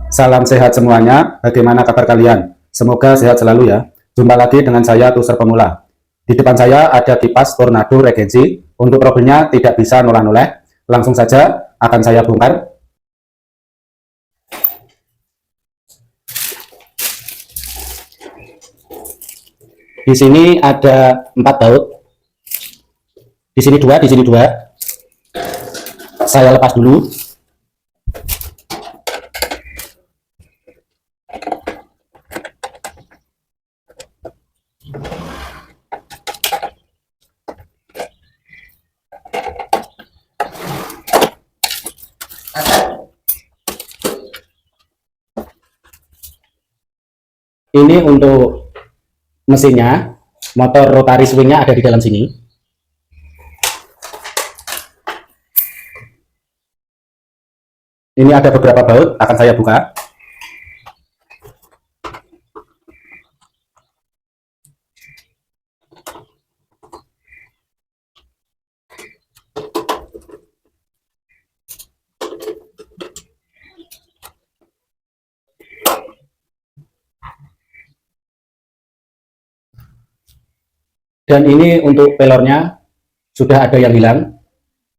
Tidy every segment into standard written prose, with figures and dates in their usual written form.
Salam sehat semuanya, bagaimana kabar kalian? Semoga sehat selalu ya. Jumpa lagi dengan saya Tuser Pemula. Di depan saya ada kipas Tornado Regency. Untuk problemnya tidak bisa noleh-noleh. Langsung saja akan saya bongkar. Di sini ada 4 baut. Di sini 2, di sini 2. Saya lepas dulu. Ini untuk mesinnya, motor rotary swingnya ada di dalam sini. Ini ada beberapa baut, akan saya buka. Dan ini untuk pelornya sudah ada yang hilang.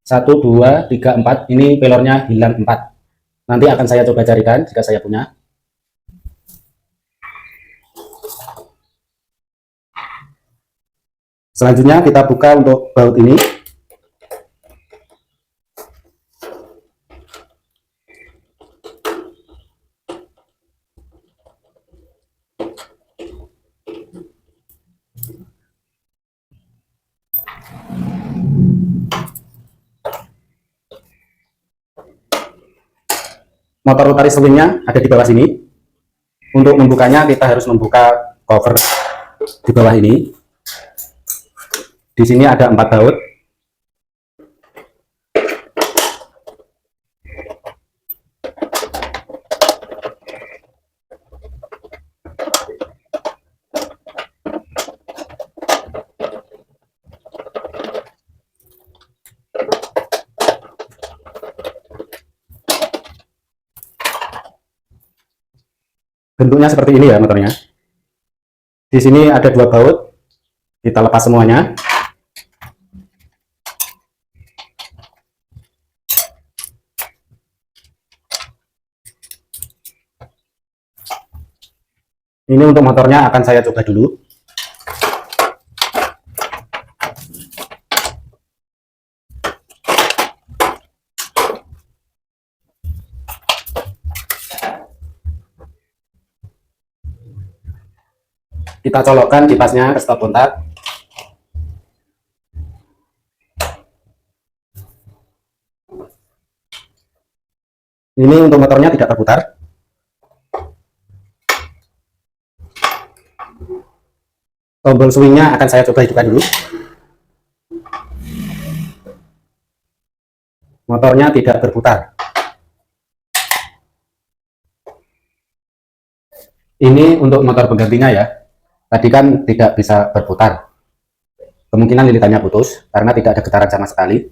1, 2, 3, 4. Ini pelornya hilang 4. Nanti akan saya coba carikan jika saya punya. Selanjutnya kita buka untuk baut ini. Motor rotary swingnya ada di bawah sini. Untuk membukanya kita harus membuka cover di bawah ini. Di sini ada 4 baut. Bentuknya seperti ini ya motornya. Di sini ada 2 baut. Kita lepas semuanya. Ini untuk motornya akan saya coba dulu. Kita colokkan kipasnya ke stop kontak. Ini untuk motornya tidak berputar. Tombol swingnya akan saya coba hidupkan dulu. Motornya tidak berputar. Ini untuk motor penggantinya ya. Tadi kan tidak bisa berputar. Kemungkinan lilitannya putus karena tidak ada getaran sama sekali.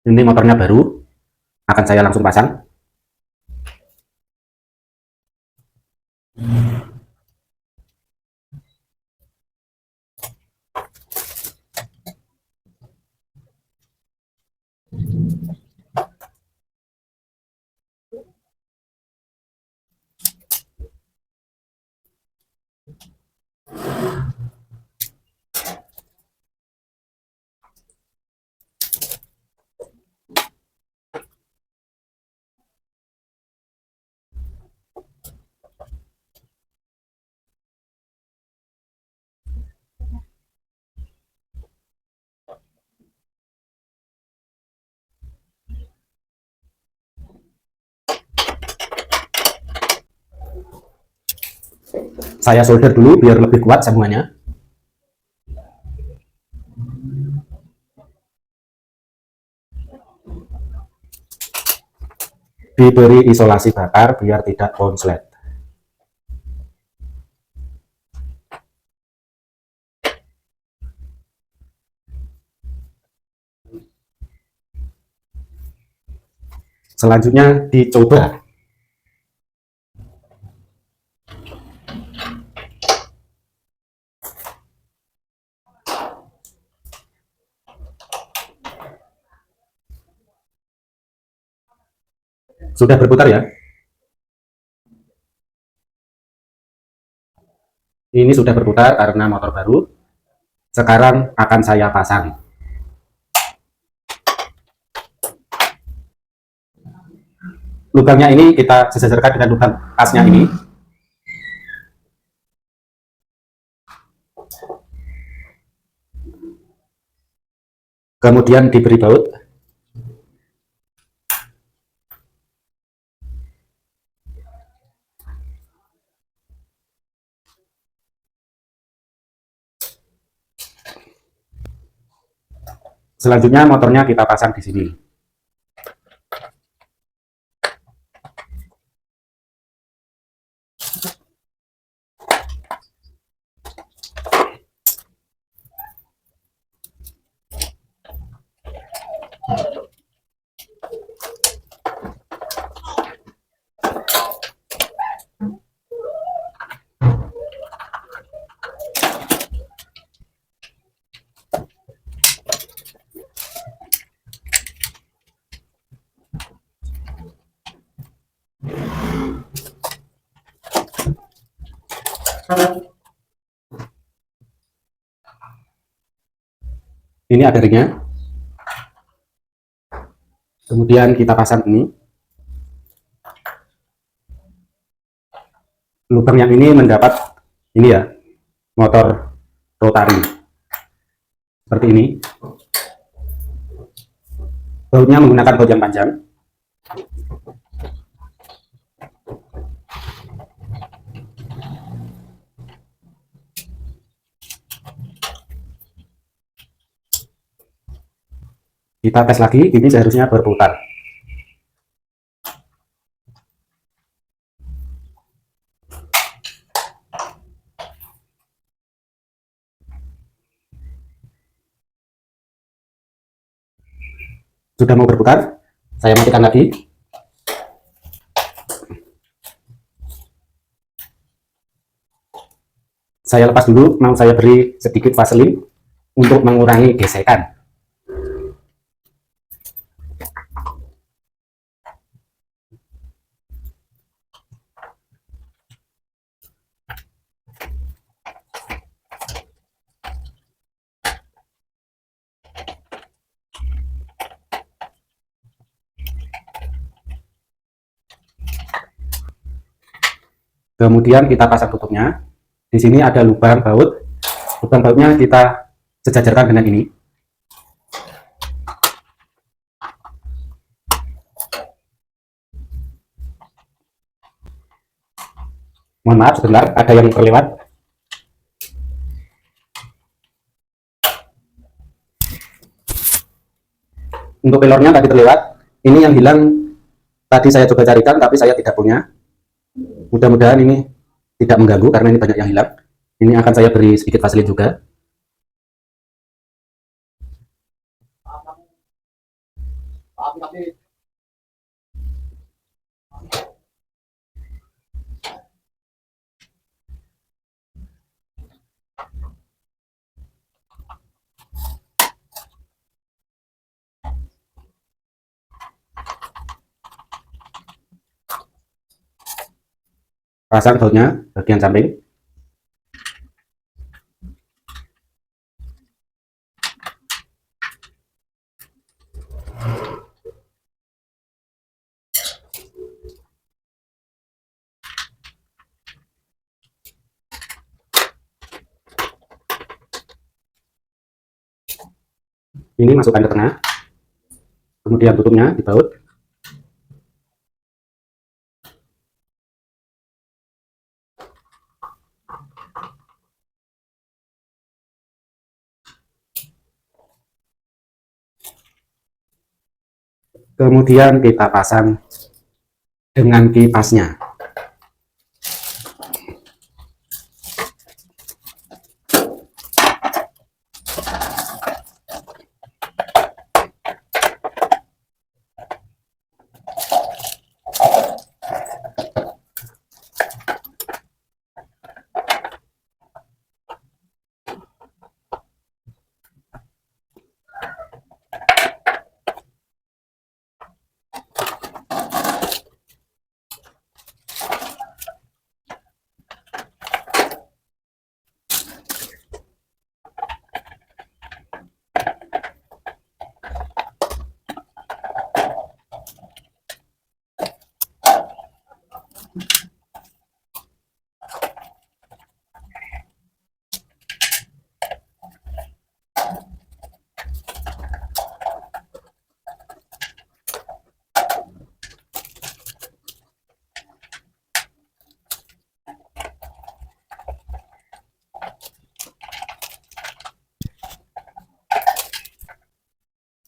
Ini motornya baru. Akan saya langsung pasang. Saya solder dulu biar lebih kuat sambungannya. Diberi isolasi bakar biar tidak konslet. Selanjutnya dicoba Sudah berputar ya. Ini sudah berputar karena motor baru. Sekarang akan saya pasang. Lubangnya ini kita sejajarkan dengan lubang asnya ini. Kemudian diberi baut. Selanjutnya motornya kita pasang di sini. Ini ada ringnya. Kemudian kita pasang ini. Lubang yang ini mendapat ini ya, motor rotari seperti ini. Bautnya menggunakan baut yang panjang. Kita tes lagi, ini seharusnya berputar. Sudah mau berputar, saya matikan lagi. Saya lepas dulu, mau saya beri sedikit vaselin untuk mengurangi gesekan. Kemudian kita pasang tutupnya. Di sini ada lubang baut. Lubang bautnya kita sejajarkan dengan ini. Mohon maaf sebentar, ada yang terlewat. Untuk pelornya tadi terlewat. Ini yang hilang tadi saya coba carikan, tapi saya tidak punya. Mudah-mudahan ini tidak mengganggu karena ini banyak yang hilang. Ini akan saya beri sedikit vaselin juga. Pasang bautnya bagian samping. Ini masukkan ke tengah. Kemudian tutupnya dibaut. Kemudian kita pasang dengan kipasnya.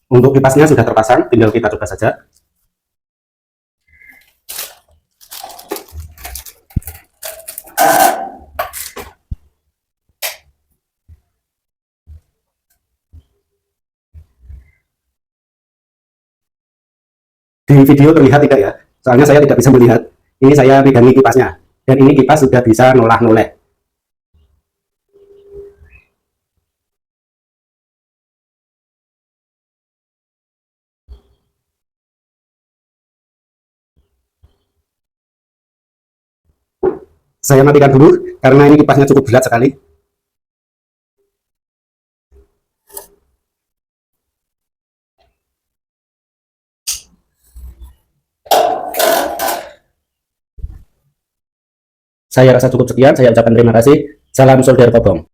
Untuk kipasnya sudah terpasang, tinggal kita coba saja. Di video terlihat tidak ya? Soalnya saya tidak bisa melihat. Ini saya pegangi kipasnya. Dan ini kipas sudah bisa nolah-noleh. Saya matikan dulu, karena ini kipasnya cukup berat sekali. Saya rasa cukup sekian, saya ucapkan terima kasih. Salam solder Kobong.